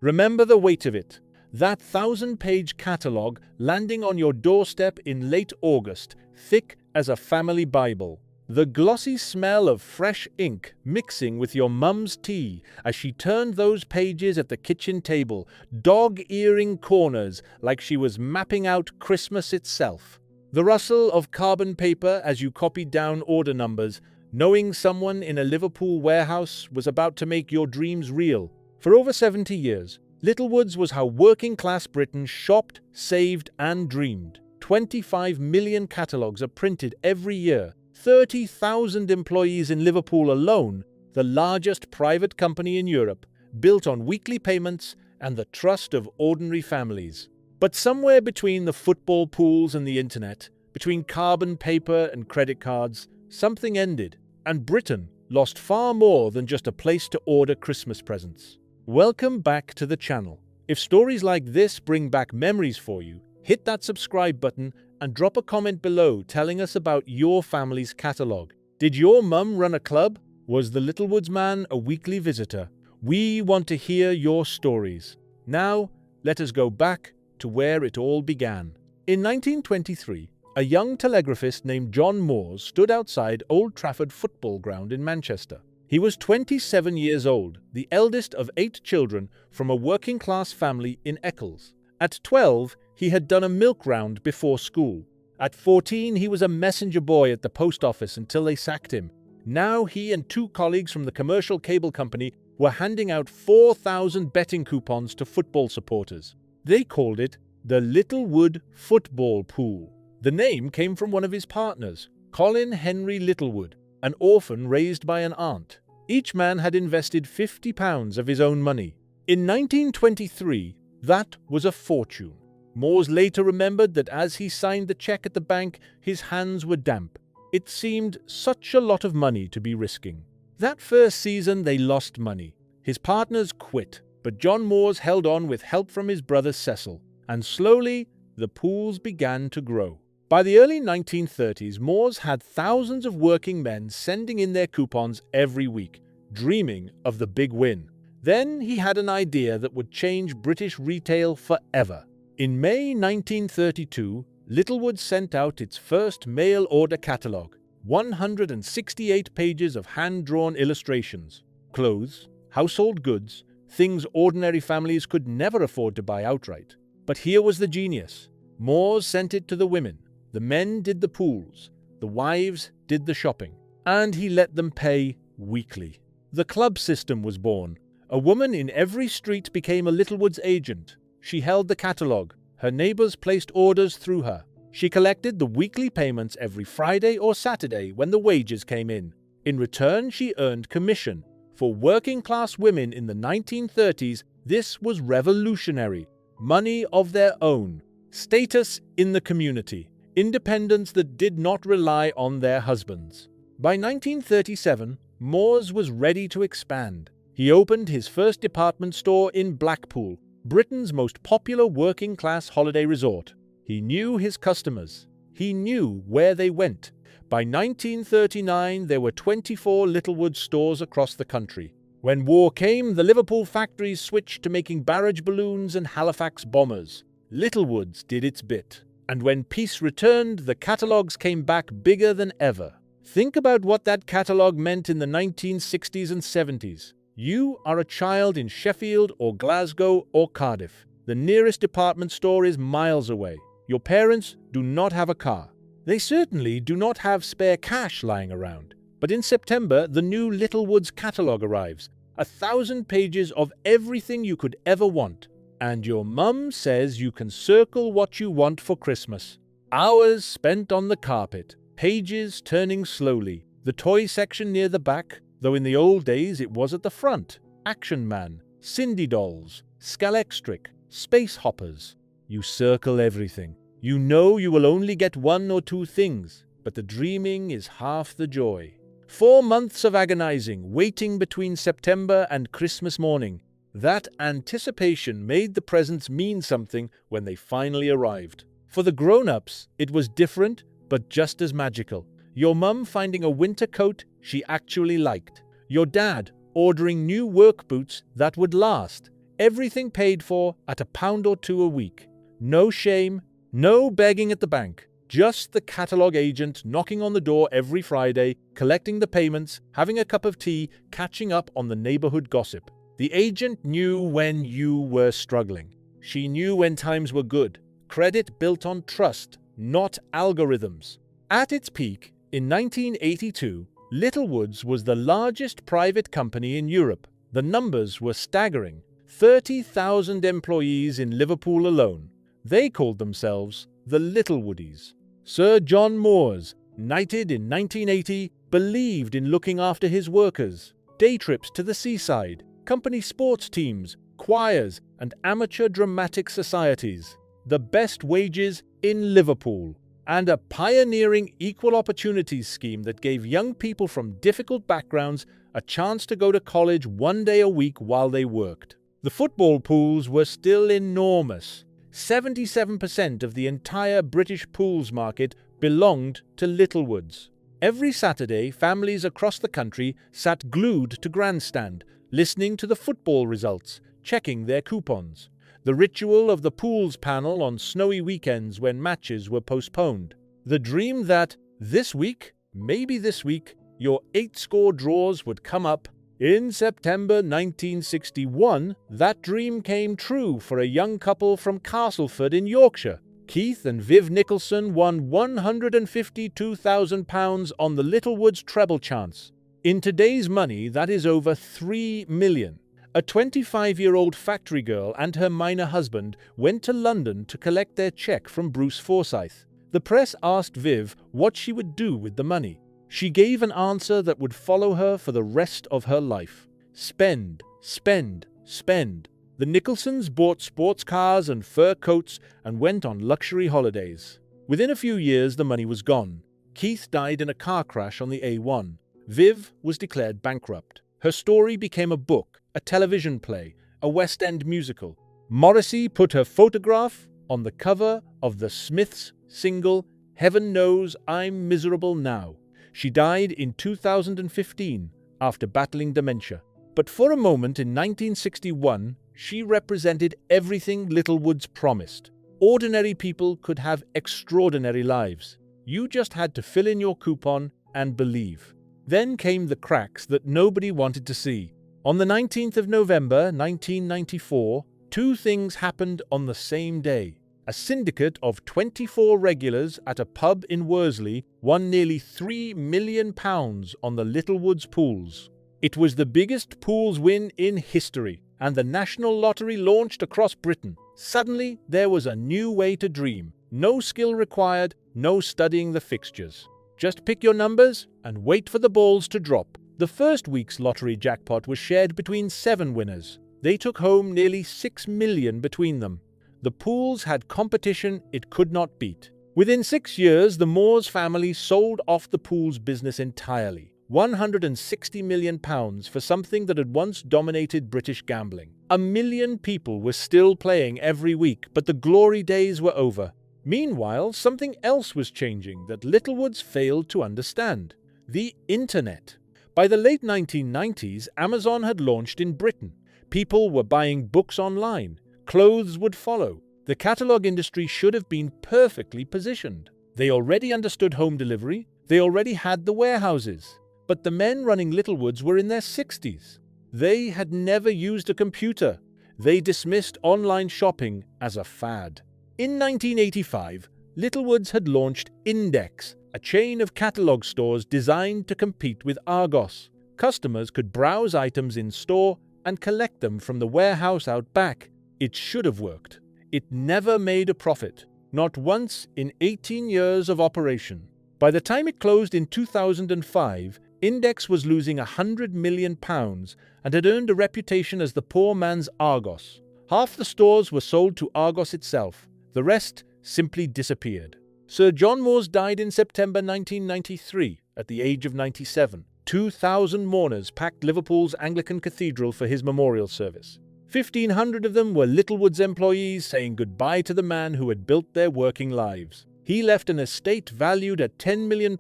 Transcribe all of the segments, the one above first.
Remember the weight of it. That 1,000-page catalogue landing on your doorstep in late August, thick as a family Bible. The glossy smell of fresh ink mixing with your mum's tea as she turned those pages at the kitchen table, dog-earing corners like she was mapping out Christmas itself. The rustle of carbon paper as you copied down order numbers, knowing someone in a Liverpool warehouse was about to make your dreams real. For over 70 years, Littlewoods was how working-class Britain shopped, saved, and dreamed. 25 million catalogues are printed every year. 30,000 employees in Liverpool alone, the largest private company in Europe, built on weekly payments and the trust of ordinary families. But somewhere between the football pools and the internet, between carbon paper and credit cards, something ended, and Britain lost far more than just a place to order Christmas presents. Welcome back to the channel. If stories like this bring back memories for you, hit that subscribe button and drop a comment below telling us about your family's catalogue. Did your mum run a club? Was the Littlewoods man a weekly visitor? We want to hear your stories. Now, let us go back to where it all began. In 1923, a young telegraphist named John Moores stood outside Old Trafford Football Ground in Manchester. He was 27 years old, the eldest of 8 children from a working-class family in Eccles. At 12, he had done a milk round before school. At 14, he was a messenger boy at the post office until they sacked him. Now he and 2 colleagues from the commercial cable company were handing out 4,000 betting coupons to football supporters. They called it the Littlewood Football Pool. The name came from one of his partners, Colin Henry Littlewood, an orphan raised by an aunt. Each man had invested £50 of his own money. In 1923, that was a fortune. Moores later remembered that as he signed the check at the bank, his hands were damp. It seemed such a lot of money to be risking. That first season, they lost money. His partners quit, but John Moores held on with help from his brother Cecil, and slowly, the pools began to grow. By the early 1930s, Moores had thousands of working men sending in their coupons every week, dreaming of the big win. Then he had an idea that would change British retail forever. In May 1932, Littlewoods sent out its first mail-order catalogue, 168 pages of hand-drawn illustrations. Clothes, household goods, things ordinary families could never afford to buy outright. But here was the genius. Moores sent it to the women. The men did the pools. The wives did the shopping. And he let them pay weekly. The club system was born. A woman in every street became a Littlewoods agent. She held the catalogue. Her neighbours placed orders through her. She collected the weekly payments every Friday or Saturday when the wages came in. In return, she earned commission. For working-class women in the 1930s, this was revolutionary. Money of their own. Status in the community. Independence that did not rely on their husbands. By 1937, Moores was ready to expand. He opened his first department store in Blackpool, Britain's most popular working-class holiday resort. He knew his customers. He knew where they went. By 1939, there were 24 Littlewoods stores across the country. When war came, the Liverpool factories switched to making barrage balloons and Halifax bombers. Littlewoods did its bit. And when peace returned, the catalogues came back bigger than ever. Think about what that catalogue meant in the 1960s and 70s. You are a child in Sheffield or Glasgow or Cardiff. The nearest department store is miles away. Your parents do not have a car. They certainly do not have spare cash lying around. But in September, the new Littlewoods catalogue arrives. 1,000 pages of everything you could ever want. And your mum says you can circle what you want for Christmas. Hours spent on the carpet, pages turning slowly, the toy section near the back, though in the old days it was at the front. Action Man, Cindy dolls, Scalextric, space hoppers. You circle everything. You know you will only get 1 or 2 things, but the dreaming is half the joy. 4 months of agonizing, waiting between September and Christmas morning. That anticipation made the presents mean something when they finally arrived. For the grown-ups, it was different, but just as magical. Your mum finding a winter coat she actually liked. Your dad ordering new work boots that would last. Everything paid for at £1 or £2 a week. No shame, no begging at the bank. Just the catalogue agent knocking on the door every Friday, collecting the payments, having a cup of tea, catching up on the neighbourhood gossip. The agent knew when you were struggling. She knew when times were good. Credit built on trust, not algorithms. At its peak, in 1982, Littlewoods was the largest private company in Europe. The numbers were staggering. 30,000 employees in Liverpool alone. They called themselves the Littlewoodies. Sir John Moores, knighted in 1980, believed in looking after his workers. Day trips to the seaside, company sports teams, choirs, and amateur dramatic societies. The best wages in Liverpool. And a pioneering equal opportunities scheme that gave young people from difficult backgrounds a chance to go to college 1 day a week while they worked. The football pools were still enormous. 77% of the entire British pools market belonged to Littlewoods. Every Saturday, families across the country sat glued to grandstand, listening to the football results, checking their coupons. The ritual of the pools panel on snowy weekends when matches were postponed. The dream that this week, maybe this week, your 8-score draws would come up. In September 1961, that dream came true for a young couple from Castleford in Yorkshire. Keith and Viv Nicholson won £152,000 on the Littlewoods treble chance. In today's money, that is over £3 million. A 25-year-old factory girl and her minor husband went to London to collect their cheque from Bruce Forsyth. The press asked Viv what she would do with the money. She gave an answer that would follow her for the rest of her life. Spend, spend, spend. The Nicholsons bought sports cars and fur coats and went on luxury holidays. Within a few years, the money was gone. Keith died in a car crash on the A1. Viv was declared bankrupt. Her story became a book, a television play, a West End musical. Morrissey put her photograph on the cover of the Smiths' single, Heaven Knows I'm Miserable Now. She died in 2015 after battling dementia. But for a moment in 1961, she represented everything Littlewoods promised. Ordinary people could have extraordinary lives. You just had to fill in your coupon and believe. Then came the cracks that nobody wanted to see. On the 19th of November 1994, two things happened on the same day. A syndicate of 24 regulars at a pub in Worsley won nearly £3 million on the Littlewoods pools. It was the biggest pools win in history, and the National Lottery launched across Britain. Suddenly, there was a new way to dream. No skill required, no studying the fixtures. Just pick your numbers and wait for the balls to drop. The first week's lottery jackpot was shared between 7 winners. They took home nearly £6 million between them. The pools had competition it could not beat. Within 6 years, the Moores family sold off the pools business entirely. £160 million for something that had once dominated British gambling. 1 million people were still playing every week, but the glory days were over. Meanwhile, something else was changing that Littlewoods failed to understand. The Internet. By the late 1990s, Amazon had launched in Britain. People were buying books online. Clothes would follow. The catalogue industry should have been perfectly positioned. They already understood home delivery. They already had the warehouses. But the men running Littlewoods were in their 60s. They had never used a computer. They dismissed online shopping as a fad. In 1985, Littlewoods had launched Index, a chain of catalogue stores designed to compete with Argos. Customers could browse items in store and collect them from the warehouse out back. It should have worked. It never made a profit, not once in 18 years of operation. By the time it closed in 2005, Index was losing £100 million and had earned a reputation as the poor man's Argos. Half the stores were sold to Argos itself. The rest simply disappeared. Sir John Moores died in September 1993 at the age of 97. 2,000 mourners packed Liverpool's Anglican Cathedral for his memorial service. 1,500 of them were Littlewoods employees saying goodbye to the man who had built their working lives. He left an estate valued at £10 million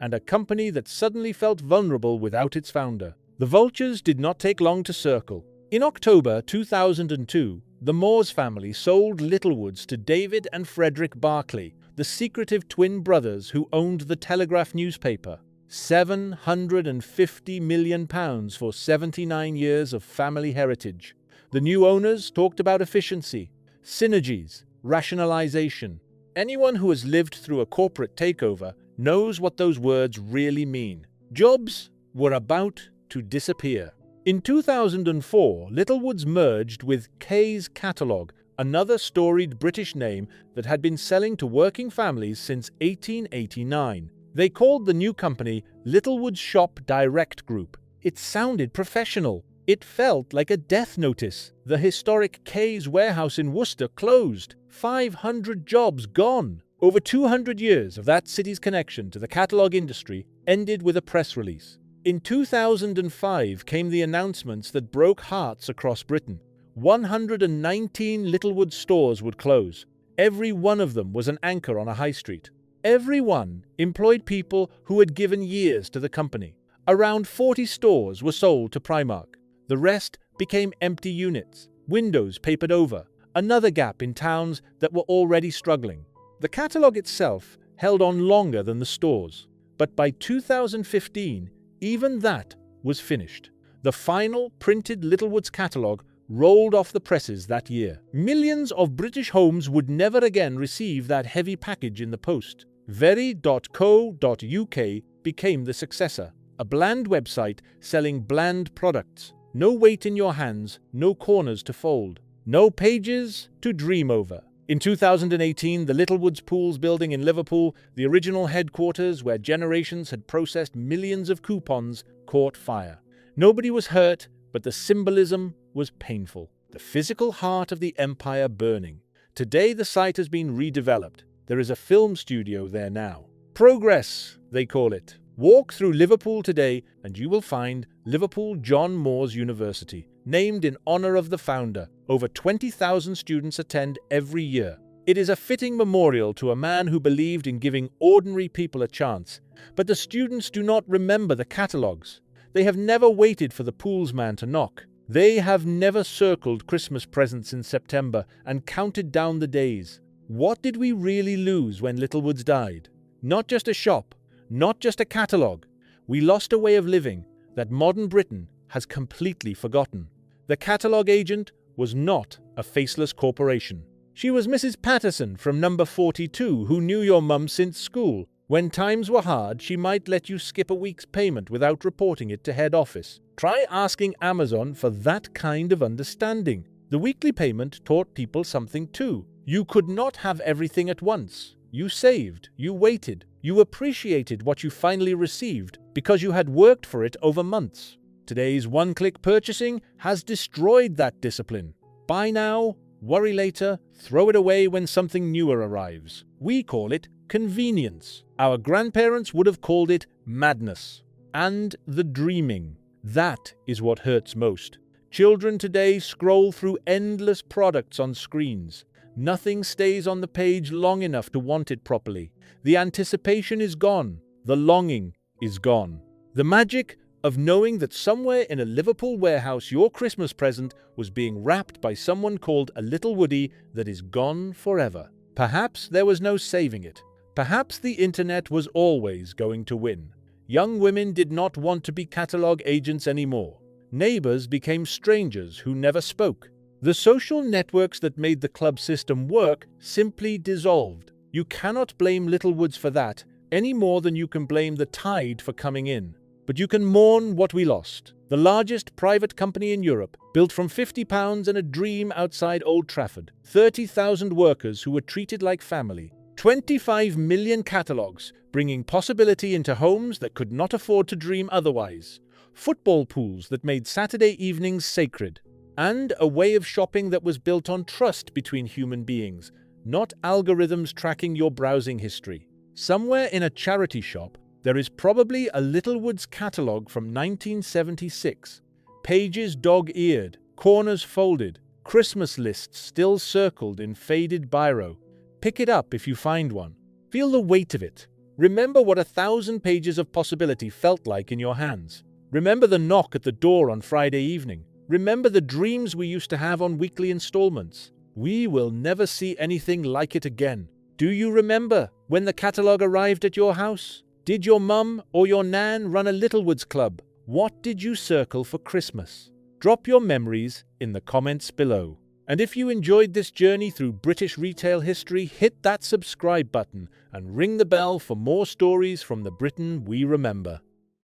and a company that suddenly felt vulnerable without its founder. The vultures did not take long to circle. In October 2002, the Moores family sold Littlewoods to David and Frederick Barclay, the secretive twin brothers who owned the Telegraph newspaper. £750 million for 79 years of family heritage. The new owners talked about efficiency, synergies, rationalization. Anyone who has lived through a corporate takeover knows what those words really mean. Jobs were about to disappear. In 2004, Littlewoods merged with Kay's Catalogue, another storied British name that had been selling to working families since 1889. They called the new company Littlewoods Shop Direct Group. It sounded professional. It felt like a death notice. The historic Kay's warehouse in Worcester closed. 500 jobs gone. Over 200 years of that city's connection to the catalogue industry ended with a press release. In 2005 came the announcements that broke hearts across Britain. 119 Littlewoods stores would close. Every one of them was an anchor on a high street. Every one employed people who had given years to the company. Around 40 stores were sold to Primark. The rest became empty units, windows papered over, another gap in towns that were already struggling. The catalogue itself held on longer than the stores, but by 2015, even that was finished. The final printed Littlewoods catalogue rolled off the presses that year. Millions of British homes would never again receive that heavy package in the post. Very.co.uk became the successor, a bland website selling bland products. No weight in your hands, no corners to fold, no pages to dream over. In 2018, the Littlewoods Pools building in Liverpool, the original headquarters where generations had processed millions of coupons, caught fire. Nobody was hurt, but the symbolism was painful. The physical heart of the empire burning. Today, the site has been redeveloped. There is a film studio there now. Progress, they call it. Walk through Liverpool today and you will find Liverpool John Moores University, named in honor of the founder. Over 20,000 students attend every year. It is a fitting memorial to a man who believed in giving ordinary people a chance. But the students do not remember the catalogues. They have never waited for the poolsman to knock. They have never circled Christmas presents in September and counted down the days. What did we really lose when Littlewoods died? Not just a shop, not just a catalogue. We lost a way of living that modern Britain has completely forgotten. The catalogue agent was not a faceless corporation. She was Mrs. Patterson from number 42 who knew your mum since school. When times were hard, she might let you skip a week's payment without reporting it to head office. Try asking Amazon for that kind of understanding. The weekly payment taught people something too. You could not have everything at once. You saved, you waited, you appreciated what you finally received because you had worked for it over months. Today's one-click purchasing has destroyed that discipline. Buy now, worry later, throw it away when something newer arrives. We call it convenience. Our grandparents would have called it madness. And the dreaming. That is what hurts most. Children today scroll through endless products on screens. Nothing stays on the page long enough to want it properly. The anticipation is gone. The longing is gone. The magic of knowing that somewhere in a Liverpool warehouse your Christmas present was being wrapped by someone called a little Woody that is gone forever. Perhaps there was no saving it. Perhaps the internet was always going to win. Young women did not want to be catalogue agents anymore. Neighbours became strangers who never spoke. The social networks that made the club system work simply dissolved. You cannot blame Littlewoods for that, any more than you can blame the tide for coming in. But you can mourn what we lost. The largest private company in Europe, built from £50 and a dream outside Old Trafford. 30,000 workers who were treated like family. 25 million catalogues, bringing possibility into homes that could not afford to dream otherwise. Football pools that made Saturday evenings sacred. And a way of shopping that was built on trust between human beings, not algorithms tracking your browsing history. Somewhere in a charity shop, there is probably a Littlewoods catalogue from 1976. Pages dog-eared, corners folded, Christmas lists still circled in faded biro. Pick it up if you find one. Feel the weight of it. Remember what 1,000 pages of possibility felt like in your hands. Remember the knock at the door on Friday evening. Remember the dreams we used to have on weekly installments? We will never see anything like it again. Do you remember when the catalogue arrived at your house? Did your mum or your nan run a Littlewoods club? What did you circle for Christmas? Drop your memories in the comments below. And if you enjoyed this journey through British retail history, hit that subscribe button and ring the bell for more stories from the Britain we remember.